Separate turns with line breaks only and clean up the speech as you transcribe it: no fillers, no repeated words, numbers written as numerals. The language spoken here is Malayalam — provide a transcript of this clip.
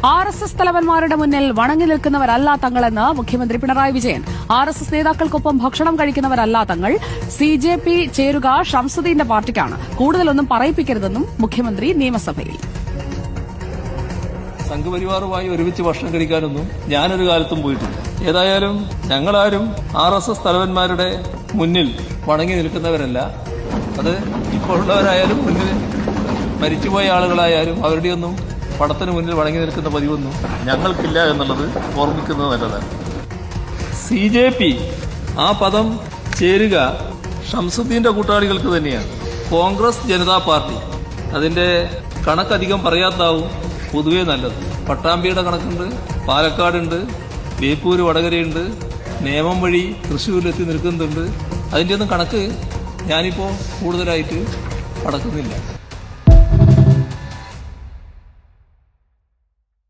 RSS തലവന്മാരുടെ മുന്നിൽ വണങ്ങി നിൽക്കുന്നവരല്ല തങ്ങളെന്ന് മുഖ്യമന്ത്രി പിണറായി വിജയൻ. RSS നേതാക്കൾക്കൊപ്പം ഭക്ഷണം കഴിക്കുന്നവരല്ല തങ്ങൾ. CJP ചേരുക ഷംസുദ്ദീന്റെ പാർട്ടിക്കാണ്. കൂടുതലൊന്നും പറയിപ്പിക്കരുതെന്നും മുഖ്യമന്ത്രി നിയമസഭയിൽ.
സംഘപരിവാറുമായി ഒരുമിച്ച് ഭക്ഷണം കഴിക്കാനൊന്നും ഞാനൊരു കാലത്തും പോയിട്ടില്ല. ഏതായാലും ഞങ്ങളാരും RSS തലവന്മാരുടെ മുന്നിൽ വണങ്ങി നിൽക്കുന്നവരല്ല. അത് ഇപ്പോഴുള്ളവരായാലും മുന്നിൽ മരിച്ചുപോയ ആളുകളായാലും അവരുടെയൊന്നും പടത്തിന് മുന്നിൽ വണങ്ങി നിൽക്കുന്ന പതിവൊന്നും ഞങ്ങൾക്കില്ല എന്നുള്ളത് ഓർമ്മിക്കുന്നത് നല്ലതാണ്. CJP ആ പദം ചേരുക ഷംസുദ്ദീന്റെ കൂട്ടാളികൾക്ക് തന്നെയാണ്. കോൺഗ്രസ് ജനതാ പാർട്ടി അതിന്റെ കണക്കധികം പറയാത്താവും പൊതുവെ നല്ലത്. പട്ടാമ്പിയുടെ കണക്കുണ്ട്, പാലക്കാടുണ്ട്, ബേപ്പൂര് വടകരയുണ്ട്, നേമം വഴി തൃശ്ശൂരിലെത്തി നിൽക്കുന്നുണ്ട്. അതിൻ്റെയൊന്നും കണക്ക് ഞാനിപ്പോൾ കൂടുതലായിട്ട് അടക്കുന്നില്ല.